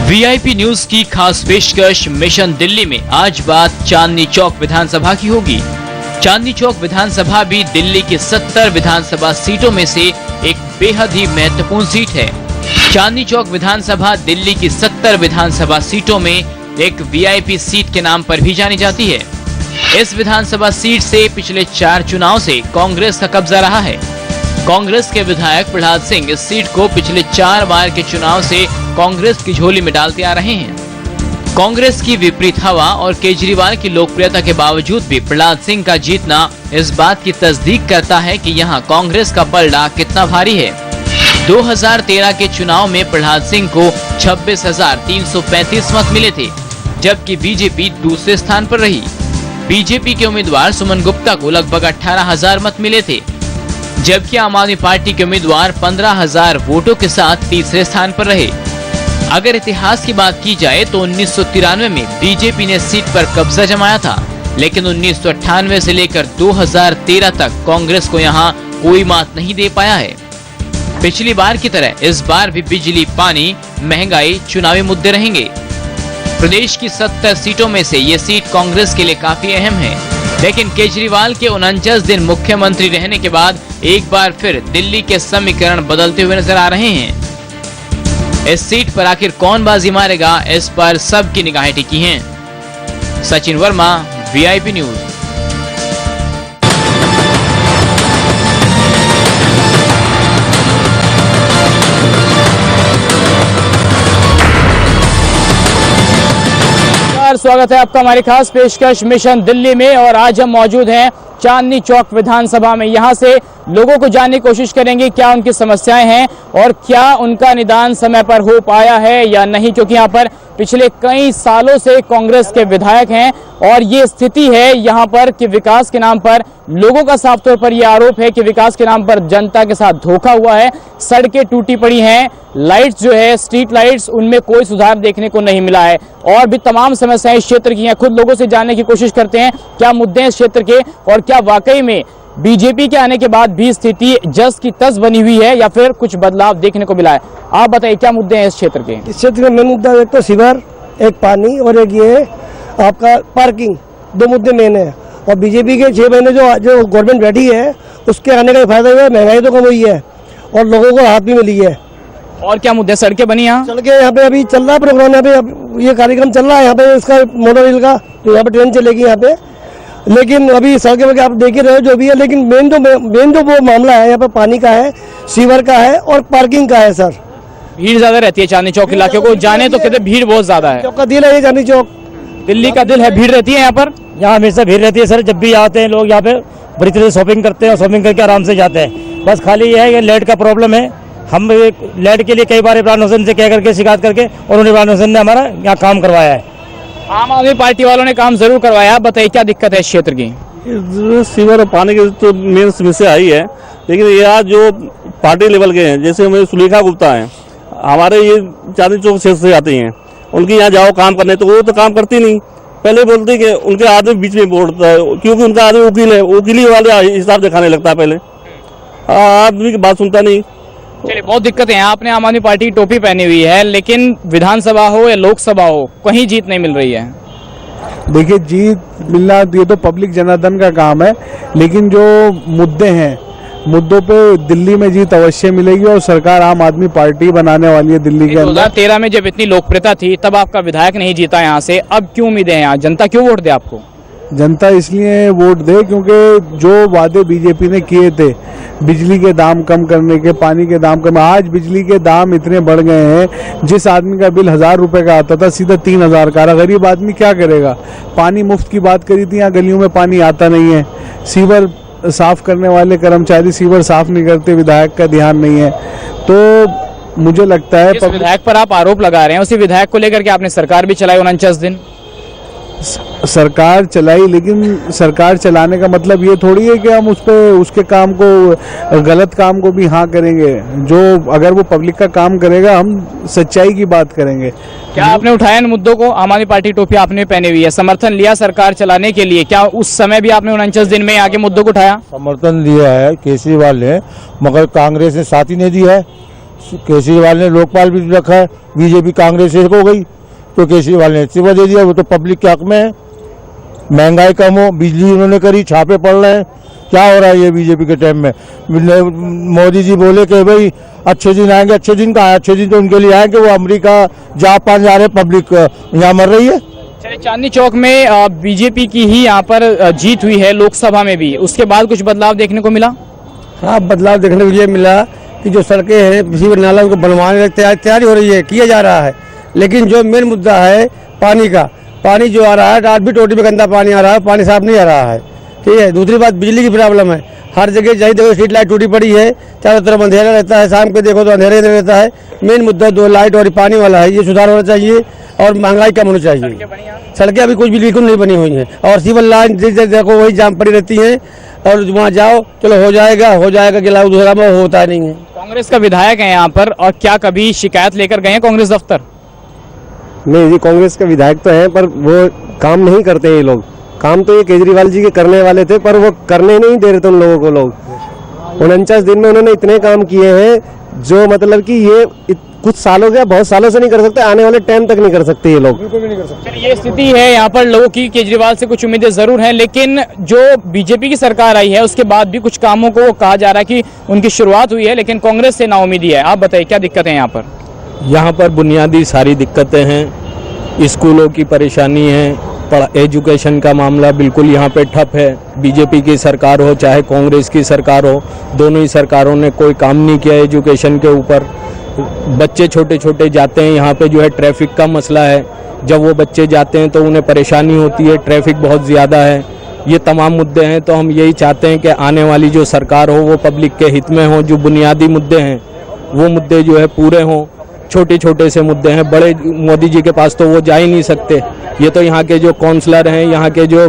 VIP news की खास पेशकश मिशन दिल्ली में आज बात चांदनी चौक विधानसभा की होगी। चांदनी चौक विधानसभा भी दिल्ली की 70 विधानसभा सीटों में से एक बेहद ही महत्वपूर्ण सीट है। चांदनी चौक विधानसभा दिल्ली की 70 विधानसभा सीटों में एक वीआईपी सीट के नाम पर भी जानी जाती है। इस विधानसभा सीट से पिछले 4 चुनाव से कांग्रेस का कब्जा रहा है। कांग्रेस के विधायक प्रहलाद सिंह इस सीट को पिछले 4 बार के चुनाव से कांग्रेस की झोली में डालते आ रहे हैं। कांग्रेस की विपरीत हवा और केजरीवाल की लोकप्रियता के बावजूद भी प्रहलाद सिंह का जीतना इस बात की तस्दीक करता है कि यहां कांग्रेस का पलड़ा कितना भारी है। 2013 के चुनाव में प्रहलाद सिंह को 26,335 मत मिले थे, जबकि बीजेपी दूसरे स्थान पर रही। बीजेपी के उम्मीदवार सुमन गुप्ता को लगभग 18,000 मत मिले थे, जबकि आम आदमी पार्टी के उम्मीदवार 15,000 वोटों के साथ तीसरे स्थान पर रहे। अगर इतिहास की बात की जाए तो 1993 में बीजेपी ने सीट पर कब्जा जमाया था, लेकिन 1998 से लेकर 2013 तक कांग्रेस को यहां कोई मात नहीं दे पाया है। पिछली बार की तरह इस बार भी बिजली, पानी, महंगाई चुनावी मुद्दे रहेंगे। प्रदेश की 70 सीटों में से ये सीट कांग्रेस के लिए काफी अहम है, लेकिन केजरीवाल के 49 दिन मुख्यमंत्री रहने के बाद एक बार फिर दिल्ली के समीकरण बदलते हुए नजर आ रहे हैं। इस सीट पर आखिर कौन बाजी मारेगा, इस पर सबकी निगाहें टिकी हैं। Sachin Verma, VIP news. स्वागत है आपका हमारी खास पेशकश मिशन दिल्ली में, और आज हम मौजूद हैं चांदनी चौक विधानसभा में। यहां से लोगों को जानने की कोशिश करेंगे क्या उनकी समस्याएं हैं और क्या उनका निदान समय पर हो पाया है या नहीं, क्योंकि यहां पर पिछले कई सालों से कांग्रेस के विधायक हैं और ये स्थिति है यहां पर कि विकास के नाम पर लोगों का साफ तौर पर यह आरोप है कि विकास के नाम पर जनता के साथ धोखा हुआ है। सड़कें टूटी पड़ी हैं, लाइट्स जो है स्ट्रीट लाइट्स, उनमें कोई सुधार देखने को नहीं मिला है, और भी तमाम समस्याएं इस क्षेत्र की हैं। खुद लोगों से जानने की कोशिश करते हैं क्या मुद्दे हैं इस क्षेत्र के और क्या वाकई में बीजेपी के आने के बाद भी स्थिति जस की तस बनी हुई है या फिर कुछ बदलाव देखने को मिला है। आप बताइए क्या मुद्दे हैं इस क्षेत्र के। इस क्षेत्र में मेन मुद्दा एक तो सीवर, एक पानी और एक ये आपका पार्किंग, 2 मुद्दे मेन है। और बीजेपी के 6 महीने जो गवर्नमेंट बैठी है उसके आने का फायदा हुआ है, महंगाई तो कम हुई है और लोगों को राहत भी मिली है। और क्या मुद्दे, सड़कें बनी यहाँ? सड़कें यहाँ पे अभी चल रहा है प्रोग्राम, यहाँ पे ये कार्यक्रम चल रहा है यहाँ पे इसका मोनोरेल का, तो यहाँ पे ट्रेन चलेगी यहाँ पे, लेकिन अभी सड़कें वगैरह आप देख ही रहे हो जो भी है। लेकिन मेन जो वो मामला है यहाँ पे पानी का है, सीवर का है और पार्किंग का है। सर भीड़ ज्यादा रहती है चांदनी चौक इलाके को, जाने तो कहते भीड़ बहुत ज्यादा है। चौक का दिल है ये चांदनी चौक, दिल्ली का दिल है, भीड़ रहती है यहाँ पर। यहाँ हमेशा भीड़ रहती है सर, जब भी आते हैं लोग यहाँ पे बड़ी तरह से शॉपिंग करते हैं और शॉपिंग करके आराम से जाते हैं। बस खाली ये है कि लाइट का प्रॉब्लम है। हम लाइट के लिए कई बार इमरान हुसैन से कह करके शिकायत करके और इमरान हुसैन ने हमारा यहाँ काम करवाया है। आम आदमी पार्टी वालों ने काम जरूर करवाया, बताइए क्या दिक्कत है इस क्षेत्र की। सीवर और पानी की तो मेन समस्या आई है, लेकिन ये आज जो पार्टी लेवल के हैं, जैसे हमें सुलेखा गुप्ता है, हमारे ये चांदनी चौक क्षेत्र से आती हैं, उनकी यहाँ जाओ काम करने, तो वो तो काम करती नहीं। पहले बोलती कि उनके आदमी बीच में बोलता है, क्योंकि उनका आदमी वकील है, वकीली वाले हिसाब दिखाने लगता है। पहले आदमी की बात सुनता नहीं। चलिए, बहुत दिक्कतें हैं। आपने आम आदमी पार्टी की टोपी पहनी हुई है, लेकिन विधानसभा हो या लोकसभा हो कहीं जीत नहीं मिल रही है। देखिए, जीत मिलना ये तो पब्लिक जनार्दन का काम है, लेकिन जो मुद्दे हैं, मुद्दों पे दिल्ली में जीत अवश्य मिलेगी और सरकार आम आदमी पार्टी बनाने वाली है दिल्ली के अंदर। 2013 में जब इतनी लोकप्रियता थी तब आपका विधायक नहीं जीता यहाँ से, अब क्यों उम्मीदें हैं यहाँ? जनता क्यों वोट दे आपको? जनता इसलिए वोट दे क्योंकि जो वादे बीजेपी ने किए थे, बिजली के दाम कम करने के, पानी के दाम कम, आज बिजली के दाम इतने बढ़ गए हैं, जिस आदमी का बिल 1000 रुपए का आता था सीधा 3000 का। गरीब आदमी क्या करेगा? पानी मुफ्त की बात करी थी, यहाँ गलियों में पानी आता नहीं है। सीवर साफ करने वाले कर्मचारी सीवर साफ नहीं करते, विधायक का ध्यान नहीं है। तो मुझे लगता है विधायक पर आप आरोप लगा रहे हैं, उसी विधायक को लेकर के आपने सरकार भी चलाई 49 दिन। सरकार चलाई, लेकिन सरकार चलाने का मतलब ये थोड़ी है कि हम उस पे उसके काम को, गलत काम को भी हाँ करेंगे। जो अगर वो पब्लिक का काम करेगा, हम सच्चाई की बात करेंगे। क्या आपने उठाया इन मुद्दों को? आम आदमी पार्टी टोपी आपने पहनी हुई है, समर्थन लिया सरकार चलाने के लिए, क्या उस समय भी आपने 49 दिन में आके मुद्दों को उठाया? समर्थन लिया है केजरीवाल ने, मगर कांग्रेस ने साथ ही नहीं दिया है। केजरीवाल ने लोकपाल भी रखा है, बीजेपी कांग्रेस एक हो गई तो केजरीवाल ने इस्तीफा दे दिया। वो तो पब्लिक के हक में है। महंगाई कम हो, बिजली उन्होंने करी, छापे पड़ रहे हैं। क्या हो रहा है ये बीजेपी के टाइम में? मोदी जी बोले कि भाई अच्छे दिन आएंगे, अच्छे दिन कहाँ है? अच्छे दिन तो उनके लिए आए कि वो अमेरिका जापान जा रहे, पब्लिक यहाँ मर रही है। चलिए, चांदनी चौक में बीजेपी की ही यहाँ पर जीत हुई है लोकसभा में भी, उसके बाद कुछ बदलाव देखने को मिला? हाँ, बदलाव देखने को ये मिला कि जो सड़कें हैं किसी नाला उनको बनवाने की तैयारी हो रही है, किया जा रहा है। लेकिन जो मेन मुद्दा है पानी का, पानी जो आ रहा है आज भी टोटी में गंदा पानी आ रहा है, पानी साफ नहीं आ रहा है। ठीक है। दूसरी बात, बिजली की प्रॉब्लम है। हर जगह जहीं देखो स्ट्रीट लाइट टूटी पड़ी है, चारों तरफ अंधेरा रहता है, शाम को देखो तो अंधेरा रहता है। मेन मुद्दा दो लाइट और पानी वाला है, ये सुधार होना चाहिए और महंगाई कम होनी चाहिए। सड़कें अभी कुछ भी बिल्कुल नहीं बनी हुई हैं और सिविल लाइन देखो वही जाम पड़ी रहती है और वहाँ जाओ चलो हो जाएगा गिलाव दूसरा में होता नहीं है। कांग्रेस का विधायक है यहाँ पर, और क्या कभी शिकायत लेकर गए हैं कांग्रेस दफ्तर? नहीं जी, कांग्रेस के विधायक तो हैं पर वो काम नहीं करते। ये लोग काम तो ये केजरीवाल जी के करने वाले थे पर वो करने नहीं दे रहे थे उन लोगों को। लोग 49 दिन में उन्होंने इतने काम किए हैं जो मतलब कि ये कुछ सालों के, बहुत सालों से नहीं कर सकते, आने वाले टाइम तक नहीं कर सकते ये लोग, बिल्कुल भी नहीं कर सकते। ये स्थिति है यहाँ पर लोगों की। केजरीवाल से कुछ उम्मीदें जरूर हैं, लेकिन जो बीजेपी की सरकार आई है उसके बाद भी कुछ कामों को कहा जा रहा है कि उनकी शुरुआत हुई है, लेकिन कांग्रेस से नाउम्मीदी है। आप बताइए क्या दिक्कत है यहाँ पर? यहाँ पर बुनियादी सारी दिक्कतें हैं, स्कूलों की परेशानी है, एजुकेशन का मामला बिल्कुल यहाँ पे ठप है। बीजेपी की सरकार हो चाहे कांग्रेस की सरकार हो, दोनों ही सरकारों ने कोई काम नहीं किया एजुकेशन के ऊपर। बच्चे छोटे छोटे जाते हैं, यहाँ पे जो है ट्रैफिक का मसला है, जब वो बच्चे जाते हैं तो उन्हें परेशानी होती है, ट्रैफिक बहुत ज़्यादा है। ये तमाम मुद्दे हैं, तो हम यही चाहते हैं कि आने वाली जो सरकार हो वो पब्लिक के हित में हो। जो बुनियादी मुद्दे हैं वो मुद्दे जो है पूरे हों। छोटे छोटे से मुद्दे हैं, बड़े मोदी जी के पास तो वो जा ही नहीं सकते। ये तो यहाँ के जो काउंसलर हैं, यहाँ के जो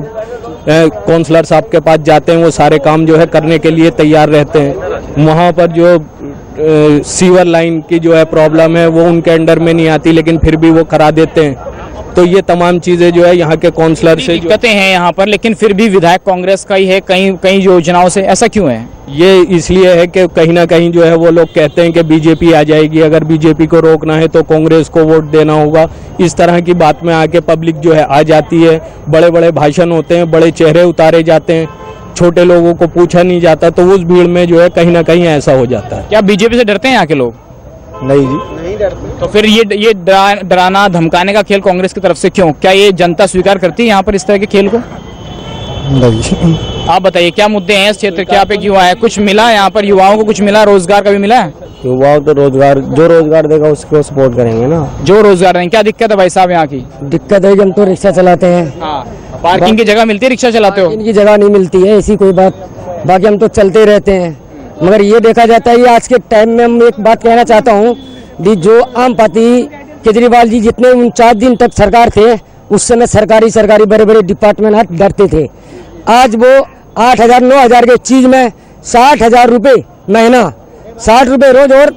काउंसलर साहब के पास जाते हैं वो सारे काम जो है करने के लिए तैयार रहते हैं। वहाँ पर जो सीवर लाइन की जो है प्रॉब्लम है वो उनके अंडर में नहीं आती, लेकिन फिर भी वो करा देते हैं। तो ये तमाम चीज़ें जो है यहाँ के काउंसलर से दिक्कतें हैं यहाँ पर, लेकिन फिर भी विधायक कांग्रेस का ही है कई योजनाओं से। ऐसा क्यों है? ये इसलिए है कि कहीं ना कहीं जो है वो लोग कहते हैं कि बीजेपी आ जाएगी, अगर बीजेपी को रोकना है तो कांग्रेस को वोट देना होगा। इस तरह की बात में आके पब्लिक जो है आ जाती है। बड़े बड़े भाषण होते हैं, बड़े चेहरे उतारे जाते हैं, छोटे लोगों को पूछा नहीं जाता, तो उस भीड़ में जो है कहीं ना कहीं ऐसा हो जाता है। क्या बीजेपी से डरते हैं यहाँ के लोग? नहीं जी, नहीं डरते। तो फिर ये डराना धमकाने का खेल कांग्रेस की तरफ से क्यों? क्या ये जनता स्वीकार करती है यहाँ पर इस तरह के खेल को? नहीं। आप बताइए क्या मुद्दे हैं इस क्षेत्र के? आप एक युवा है, कुछ मिला यहाँ पर? युवाओं को कुछ मिला? रोजगार का भी मिला है? युवाओं तो रोजगार, जो रोजगार देगा उसको सपोर्ट करेंगे ना। जो रोजगार नहीं, क्या दिक्कत है भाई साहब यहाँ की? दिक्कत है कि हम तो रिक्शा चलाते हैं। हाँ, पार्किंग की जगह मिलती है? रिक्शा चलाते हो? इनकी जगह नहीं मिलती है, ऐसी कोई बात। बाकी हम तो चलते रहते हैं। मगर ये देखा जाता है, ये आज के टाइम में हम एक बात कहना चाहता हूँ, जो आम पार्टी केजरीवाल जी जितने 49 दिन तक सरकार थे उस समय सरकारी बड़े बड़े डिपार्टमेंट डरते थे। आज वो 8,000 9,000 के चीज में 60,000 रुपये महीना, 60 रुपये रोज और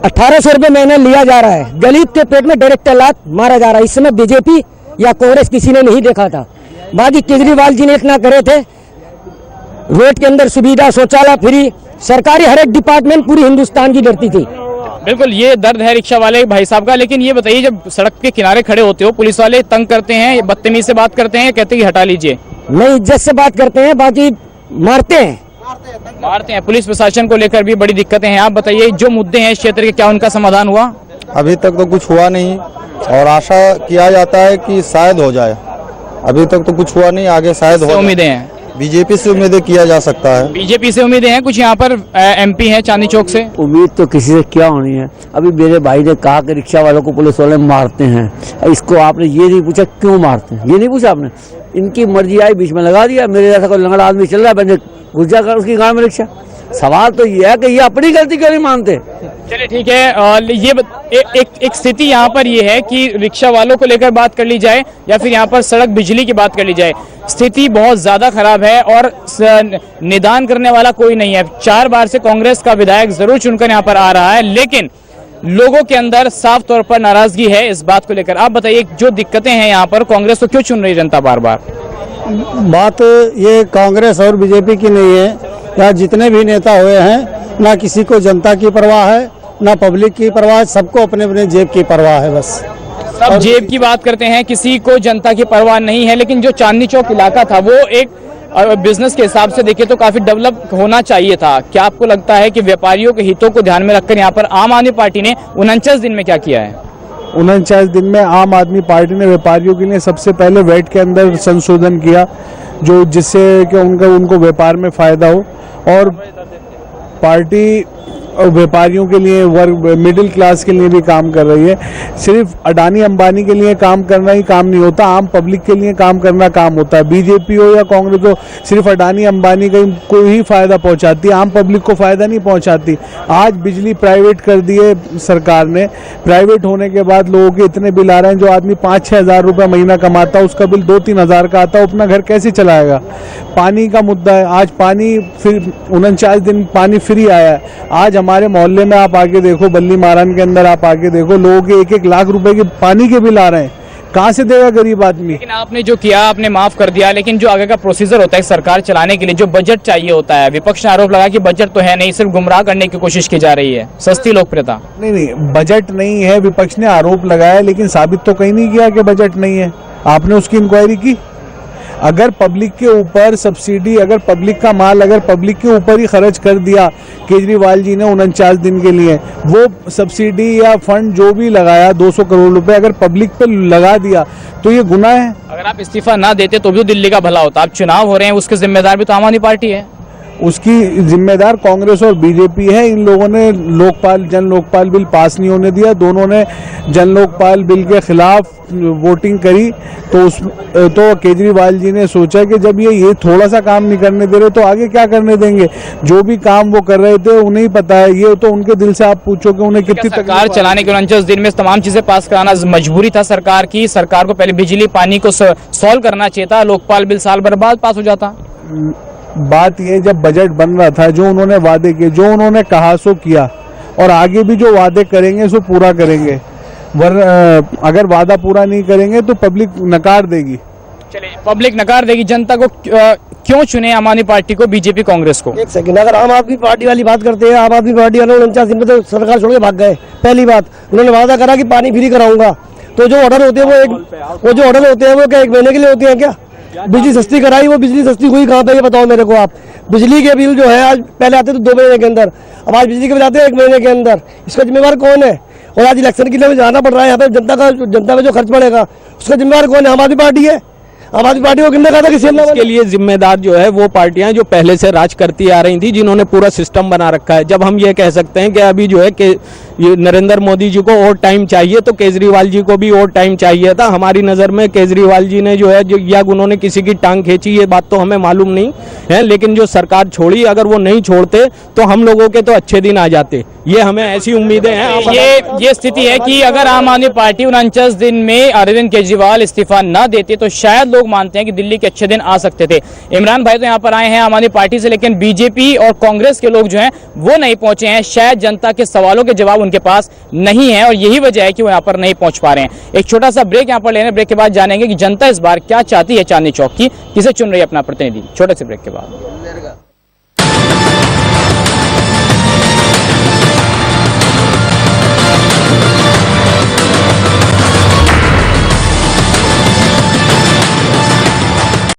1,800 रुपये महीना लिया जा रहा है। गरीब के पेट में डायरेक्ट लात मारा जा रहा है। इस समय बीजेपी या कांग्रेस किसी ने नहीं देखा था। बाकी केजरीवाल जी ने इतना करे थे, रोड के अंदर सुविधा, शौचालय फ्री, सरकारी हर एक डिपार्टमेंट पूरी हिंदुस्तान की डरती थी। बिल्कुल, ये दर्द है रिक्शा वाले भाई साहब का। लेकिन ये बताइए, जब सड़क के किनारे खड़े होते हो, पुलिस वाले तंग करते हैं, बदतमीज से बात करते हैं, कहते हैं कि हटा लीजिए? नहीं, इज्जत से बात करते हैं, बाकी मारते हैं। पुलिस प्रशासन को लेकर भी बड़ी दिक्कतें हैं। आप बताइए जो मुद्दे हैं इस क्षेत्र के, क्या उनका समाधान हुआ? अभी तक तो कुछ हुआ नहीं और आशा किया जाता है कि शायद हो जाए। अभी तक तो कुछ हुआ नहीं, आगे शायद हो। उम्मीदें हैं बीजेपी से उम्मीदें किया जा सकता है। बीजेपी से उम्मीदें हैं कुछ? यहाँ पर एमपी हैं चांदनी चौक से। उम्मीद तो किसी से क्या होनी है? अभी मेरे भाई ने कहा कि रिक्शा वालों को पुलिस वाले मारते हैं। इसको आपने ये नहीं पूछा क्यों मारते हैं, ये नहीं पूछा आपने। इनकी मर्जी आई, बीच में लगा दिया। मेरे जैसा कोई लंगड़ा आदमी चल रहा है, मैंने घुस जाकर उसकी गाड़ में रिक्शा। सवाल तो ये है कि ये अपनी गलती क्यों नहीं मानते? चलिए ठीक है। ये एक स्थिति यहाँ पर ये है कि रिक्शा वालों को लेकर बात कर ली जाए या फिर यहाँ पर सड़क बिजली की बात कर ली जाए, स्थिति बहुत ज्यादा खराब है और निदान करने वाला कोई नहीं है। 4 बार से कांग्रेस का विधायक जरूर चुनकर यहाँ पर आ रहा है, लेकिन लोगों के अंदर साफ तौर पर नाराजगी है इस बात को लेकर। आप बताइए जो दिक्कतें हैं यहाँ पर, कांग्रेस को क्यों चुन रही जनता बार बार? बात ये कांग्रेस और बीजेपी की नहीं है। यहाँ जितने भी नेता हुए हैं, ना किसी को जनता की परवाह है ना पब्लिक की परवाह, सबको अपने अपने जेब की परवाह है बस। सब जेब की बात करते हैं, किसी को जनता की परवाह नहीं है। लेकिन जो चांदनी चौक इलाका था वो एक बिजनेस के हिसाब से देखे तो काफी डेवलप होना चाहिए था। क्या आपको लगता है कि व्यापारियों के हितों को ध्यान में रखकर यहाँ पर आम आदमी पार्टी ने 49 दिन में क्या किया है? 49 दिन में आम आदमी पार्टी ने व्यापारियों के लिए सबसे पहले वैट के अंदर संशोधन किया, जो जिससे कि उनको व्यापार में फायदा हो, और पार्टी व्यापारियों के लिए, वर्ग मिडिल क्लास के लिए भी काम कर रही है। सिर्फ अडानी अंबानी के लिए काम करना ही काम नहीं होता, आम पब्लिक के लिए काम करना काम होता है। बीजेपी हो या कांग्रेस हो, सिर्फ अडानी अंबानी को ही फायदा पहुंचाती है, आम पब्लिक को फायदा नहीं पहुंचाती। आज बिजली प्राइवेट कर दी है सरकार ने, प्राइवेट होने के बाद लोगों के इतने बिल आ रहे हैं, जो आदमी 5-6 हज़ार रुपये महीना कमाता है उसका बिल 2-3 हज़ार का आता है, अपना घर कैसे चलाएगा? पानी का मुद्दा है, आज पानी फिर 49 दिन पानी फ्री आया है। आज हमारे मोहल्ले में आप आके देखो, बल्ली मारान के अंदर आप आके देखो, लोगों के 1-1 लाख रुपए के पानी के बिल आ रहे हैं, कहाँ से देगा गरीब आदमी? लेकिन आपने जो किया आपने माफ कर दिया, लेकिन जो आगे का प्रोसीजर होता है सरकार चलाने के लिए, जो बजट चाहिए होता है, विपक्ष ने आरोप लगा कि बजट तो है नहीं, सिर्फ गुमराह करने की कोशिश की जा रही है, सस्ती लोकप्रियता। नहीं, बजट नहीं है, विपक्ष ने आरोप लगाया, लेकिन साबित तो कहीं नहीं किया कि बजट नहीं है। आपने उसकी इंक्वायरी की? अगर पब्लिक के ऊपर सब्सिडी, अगर पब्लिक का माल अगर पब्लिक के ऊपर ही खर्च कर दिया केजरीवाल जी ने 49 दिन के लिए, वो सब्सिडी या फंड जो भी लगाया 200 करोड़ रुपए अगर पब्लिक पे लगा दिया तो ये गुनाह है। अगर आप इस्तीफा ना देते तो भी दिल्ली का भला होता। अब चुनाव हो रहे हैं, उसके जिम्मेदार भी तो आम आदमी पार्टी है। उसकी जिम्मेदार कांग्रेस और बीजेपी है। इन लोगों ने जन लोकपाल बिल पास नहीं होने दिया, दोनों ने जन लोकपाल बिल के खिलाफ वोटिंग करी, तो केजरीवाल जी ने सोचा कि जब ये थोड़ा सा काम नहीं करने दे रहे तो आगे क्या करने देंगे? जो भी काम वो कर रहे थे उन्हें ही पता है, ये तो उनके दिल से आप पूछो कि उन्हें कितनी सरकार चलाने के 49 दिन में तमाम चीजें पास कराना मजबूरी था सरकार की। सरकार को पहले बिजली पानी को सॉल्व करना चाहिए था, लोकपाल बिल साल भर बाद पास हो जाता। बात ये, जब बजट बन रहा था, जो उन्होंने वादे किए, जो उन्होंने कहा सो किया, और आगे भी जो वादे करेंगे सो पूरा करेंगे। अगर वादा पूरा नहीं करेंगे तो पब्लिक नकार देगी। चलिए, पब्लिक नकार देगी। जनता को क्यों चुने आम आदमी पार्टी को, बीजेपी कांग्रेस को? एक सेकंड, अगर आम आदमी पार्टी वाली बात करते हैं, आम आदमी पार्टी वाले 49 दिन में तो सरकार छोड़ के भाग गए। पहली बात, उन्होंने वादा करा कि पानी फ्री कराऊंगा, तो जो ऑर्डर होते हैं वो ऑर्डर होते हैं वो क्या 1 महीने के लिए होते हैं क्या? बिजली सस्ती कराई, वो बिजली सस्ती हुई कहाँ पे, ये बताओ मेरे को आप। बिजली के बिल जो है आज पहले आते थे 2 महीने के अंदर, अब आज बिजली के बिल आते हैं 1 महीने के अंदर। इसका जिम्मेवार कौन है? और आज इलेक्शन के लिए जाना पड़ रहा है, यहाँ पे जनता पे जो खर्च पड़ेगा उसका जिम्मेवार कौन है? आम आदमी पार्टी है। आम आदमी पार्टी को किसने कहा था कि इसके लिए जिम्मेदार जो है वो पार्टियां जो पहले से राज करती आ रही थी, जिन्होंने पूरा सिस्टम बना रखा है। जब हम ये कह सकते हैं कि अभी जो है कि ये नरेंद्र मोदी जी को और टाइम चाहिए, तो केजरीवाल जी को भी और टाइम चाहिए था। हमारी नज़र में केजरीवाल जी ने जो है या उन्होंने किसी की टांग खींची, ये बात तो हमें मालूम नहीं है, लेकिन जो सरकार छोड़ी, अगर वो नहीं छोड़ते तो हम लोगों के तो अच्छे दिन आ जाते। ये हमें ऐसी उम्मीदें हैं। ये स्थिति है कि अगर आम आदमी पार्टी 49 दिन में अरविंद केजरीवाल इस्तीफा न देते तो शायद लोग मानते हैं कि दिल्ली के अच्छे दिन आ सकते थे। इमरान भाई तो यहाँ पर आए हैं आम आदमी पार्टी से, लेकिन बीजेपी और कांग्रेस के लोग जो हैं वो नहीं पहुंचे हैं। शायद जनता के सवालों के जवाब उनके पास नहीं है और यही वजह है कि वो यहाँ पर नहीं पहुंच पा रहे हैं। एक छोटा सा ब्रेक यहाँ पर लेने, ब्रेक के बाद जानेंगे कि जनता इस बार क्या चाहती है चांदनी चौक की, किसे चुन रही है अपना प्रतिनिधि। छोटे से ब्रेक के बाद।